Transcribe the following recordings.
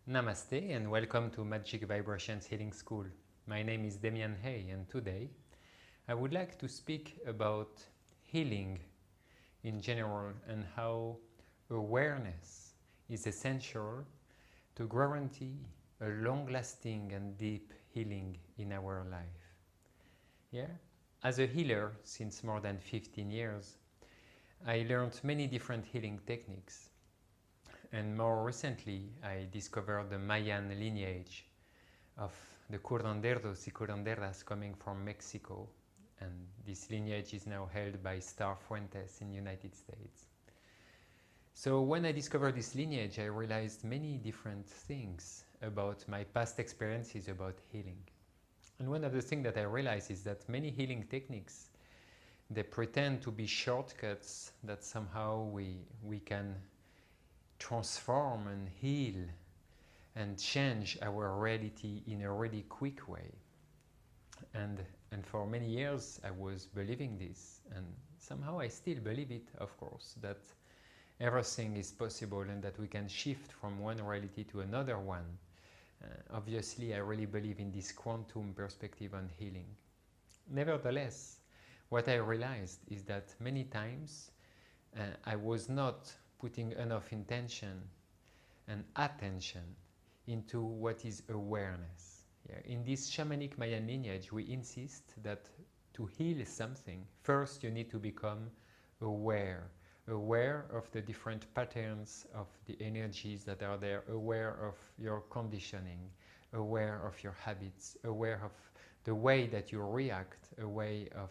Namaste and welcome to Magic Vibrations Healing School. My name is Demian Hay and today I would like to speak about healing in general and how awareness is essential to guarantee a long-lasting and deep healing in our life. Yeah? As a healer since more than 15 years, I learned many different healing techniques. And more recently, I discovered the Mayan lineage of the curanderos y curanderas coming from Mexico. And this lineage is now held by Star Fuentes in the United States. So when I discovered this lineage, I realized many different things about my past experiences about healing. And one of the things that I realized is that many healing techniques, they pretend to be shortcuts that somehow we can transform and heal and change our reality in a really quick way. And for many years I was believing this, and somehow I still believe it, of course, that everything is possible and that we can shift from one reality to another one. Obviously I really believe in this quantum perspective on healing. Nevertheless, what I realized is that many times I was not putting enough intention and attention into what is awareness. In this shamanic Mayan lineage, we insist that to heal something, first you need to become aware of the different patterns of the energies that are there, aware of your conditioning, aware of your habits, aware of the way that you react, aware of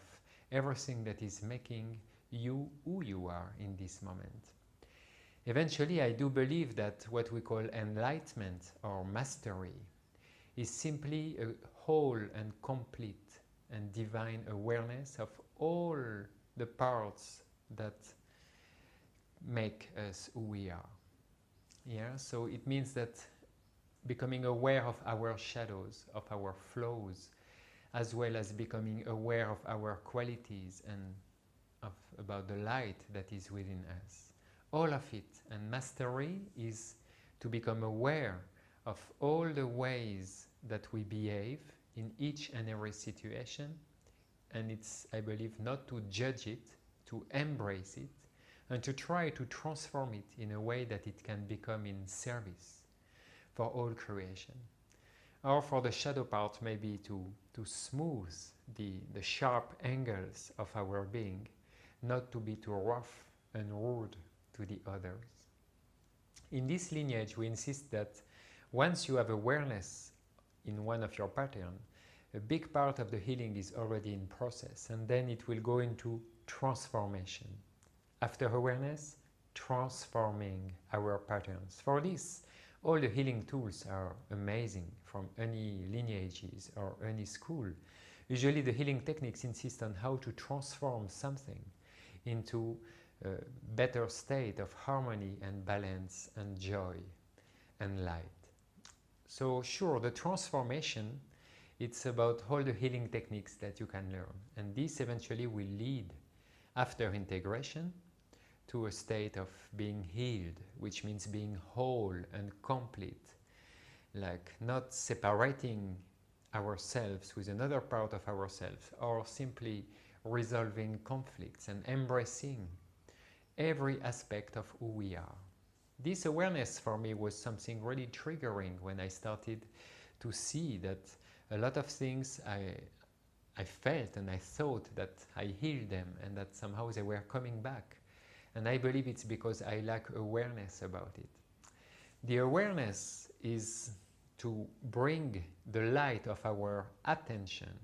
everything that is making you who you are in this moment. Eventually, I do believe that what we call enlightenment or mastery is simply a whole and complete and divine awareness of all the parts that make us who we are. Yeah, so it means that becoming aware of our shadows, of our flaws, as well as becoming aware of our qualities and about the light that is within us. All of it. And mastery is to become aware of all the ways that we behave in each and every situation. And it's, I believe, not to judge it, to embrace it, and to try to transform it in a way that it can become in service for all creation. Or for the shadow part, maybe to smooth the sharp angles of our being, not to be too rough and rude to the others. In this lineage, we insist that once you have awareness in one of your patterns, a big part of the healing is already in process, and then it will go into transformation. After awareness, transforming our patterns. For this, all the healing tools are amazing from any lineages or any school. Usually the healing techniques insist on how to transform something into a better state of harmony and balance and joy and light. So sure, the transformation, it's about all the healing techniques that you can learn. And this eventually will lead, after integration, to a state of being healed, which means being whole and complete, like not separating ourselves with another part of ourselves, or simply resolving conflicts and embracing every aspect of who we are. This awareness for me was something really triggering when I started to see that a lot of things I felt and I thought that I healed them and that somehow they were coming back. And I believe it's because I lack awareness about it. The awareness is to bring the light of our attention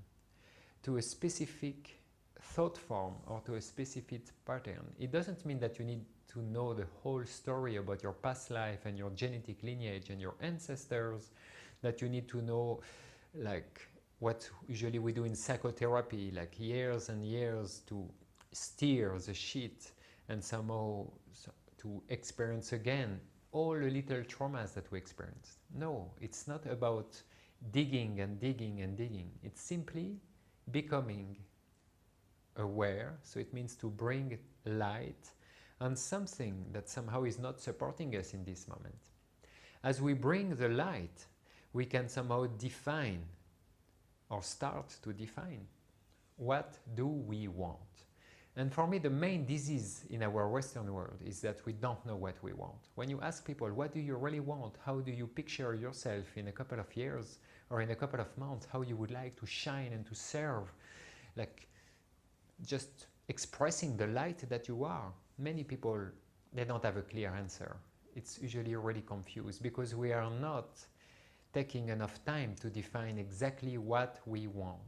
to a specific thought form or to a specific pattern. It doesn't mean that you need to know the whole story about your past life and your genetic lineage and your ancestors, that you need to know like what usually we do in psychotherapy, like years and years to steer the shit and somehow to experience again all the little traumas that we experienced. No, it's not about digging and digging and digging. It's simply becoming aware, so it means to bring light on something that somehow is not supporting us in this moment. As we bring the light, we can somehow define or start to define what do we want. And for me, the main disease in our Western world is that we don't know what we want. When you ask people, what do you really want? How do you picture yourself in a couple of years or in a couple of months? How you would like to shine and to serve? Like just expressing the light that you are. Many people, they don't have a clear answer. It's usually already confused because we are not taking enough time to define exactly what we want.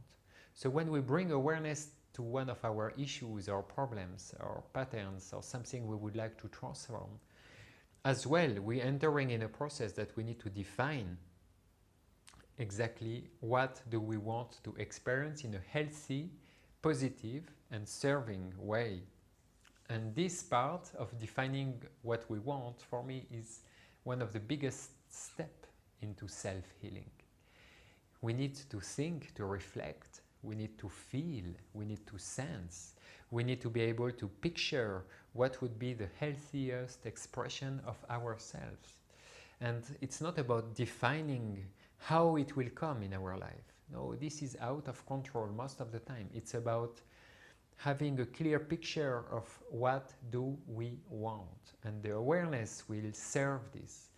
So when we bring awareness to one of our issues or problems or patterns or something we would like to transform, as well, we're entering in a process that we need to define exactly what do we want to experience in a healthy, positive and serving way. And this part of defining what we want, for me, is one of the biggest steps into self-healing. We need to think, to reflect, we need to feel, we need to sense, we need to be able to picture what would be the healthiest expression of ourselves. And it's not about defining how it will come in our life. No, this is out of control most of the time. It's about having a clear picture of what do we want. And the awareness will serve this.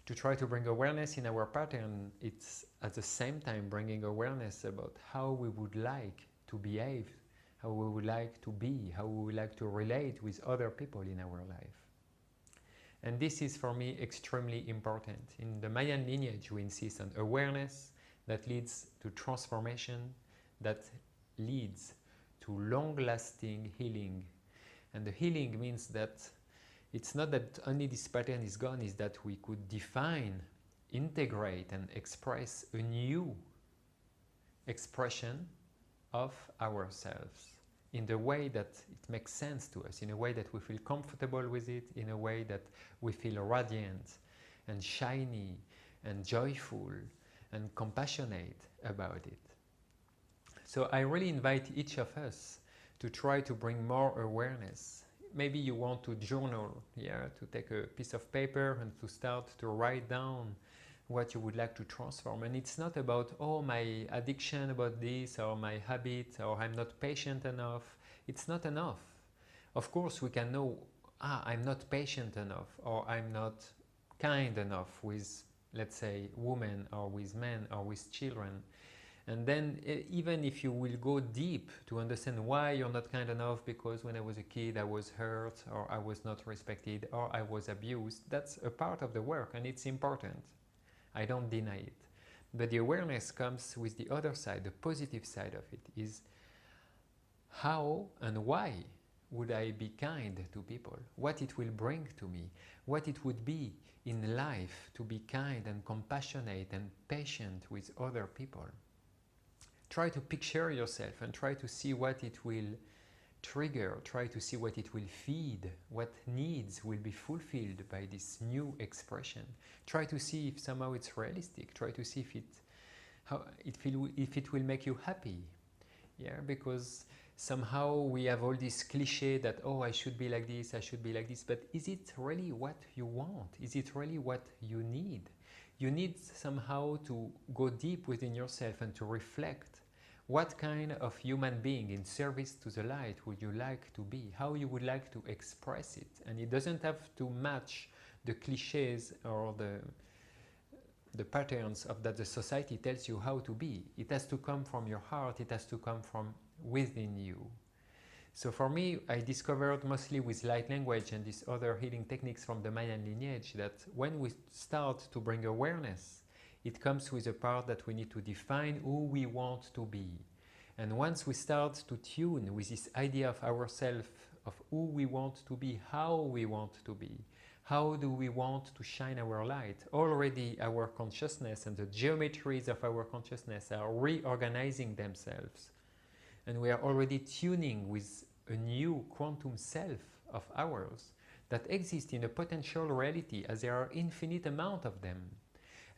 To try to bring awareness in our pattern, it's at the same time bringing awareness about how we would like to behave, how we would like to be, how we would like to relate with other people in our life. And this is for me extremely important. In the Mayan lineage, we insist on awareness that leads to transformation, that leads to long-lasting healing. And the healing means that it's not that only this pattern is gone, is that we could define, integrate and express a new expression of ourselves in the way that it makes sense to us, in a way that we feel comfortable with it, in a way that we feel radiant and shiny and joyful and compassionate about it. So I really invite each of us to try to bring more awareness. Maybe you want to journal, to take a piece of paper and to start to write down what you would like to transform. And it's not about, oh, my addiction about this, or my habit, or I'm not patient enough. It's not enough. Of course, we can know, I'm not patient enough, or I'm not kind enough with, let's say, women, or with men, or with children. And then even if you will go deep to understand why you're not kind enough, because when I was a kid I was hurt, or I was not respected, or I was abused, that's a part of the work and it's important. I don't deny it. But the awareness comes with the other side, the positive side of it, is how and why would I be kind to people? What it will bring to me? What it would be in life to be kind and compassionate and patient with other people? Try to picture yourself and try to see what it will trigger, try to see what it will feed, what needs will be fulfilled by this new expression. Try to see if somehow it's realistic, try to see if it will make you happy. Because somehow we have all this cliche that, oh, I should be like this, I should be like this, but is it really what you want? Is it really what you need? You need somehow to go deep within yourself and to reflect what kind of human being in service to the light would you like to be, how you would like to express it. And it doesn't have to match the cliches or the patterns of that the society tells you how to be. It has to come from your heart, it has to come from within you. So for me, I discovered mostly with light language and these other healing techniques from the Mayan lineage that when we start to bring awareness, it comes with a part that we need to define who we want to be. And once we start to tune with this idea of ourselves, of who we want to be, how we want to be, how do we want to shine our light, already our consciousness and the geometries of our consciousness are reorganizing themselves. And we are already tuning with a new quantum self of ours that exists in a potential reality, as there are infinite amount of them.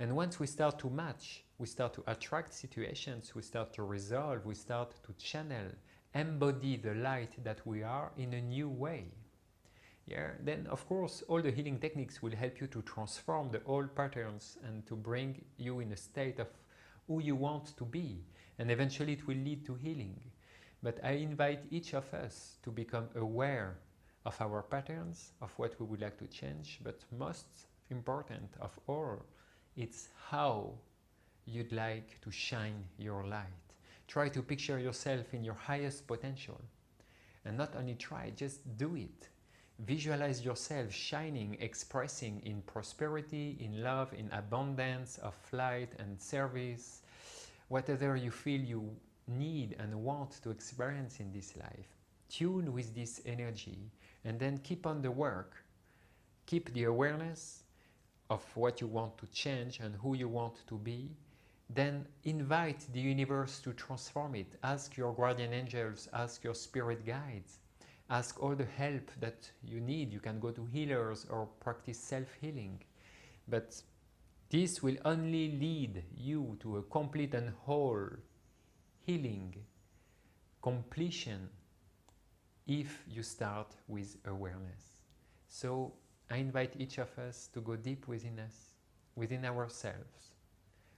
And once we start to match, we start to attract situations, we start to resolve, we start to channel, embody the light that we are in a new way. Yeah, then of course all the healing techniques will help you to transform the old patterns and to bring you in a state of who you want to be, and eventually it will lead to healing. But I invite each of us to become aware of our patterns, of what we would like to change, but most important of all, it's how you'd like to shine your light. Try to picture yourself in your highest potential, and not only try, just do it. Visualize yourself shining, expressing in prosperity, in love, in abundance of light and service, whatever you feel you need and want to experience in this life. Tune with this energy and then keep on the work. Keep the awareness of what you want to change and who you want to be. Then invite the universe to transform it. Ask your guardian angels, ask your spirit guides. Ask all the help that you need. You can go to healers or practice self-healing. But this will only lead you to a complete and whole healing, completion, if you start with awareness. So I invite each of us to go deep within us, within ourselves,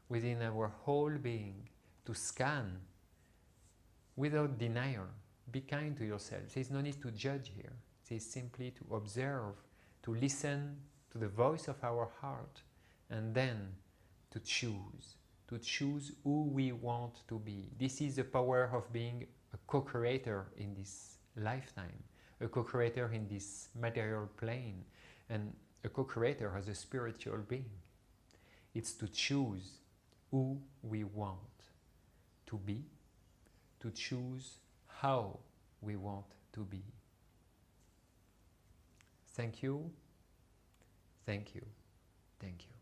within our whole being, to scan without denial. Be kind to yourself. There's no need to judge here. There's simply to observe, to listen to the voice of our heart, and then to choose who we want to be. This is the power of being a co-creator in this lifetime, a co-creator in this material plane, and a co-creator as a spiritual being. It's to choose who we want to be, to choose how we want to be. Thank you, thank you, thank you.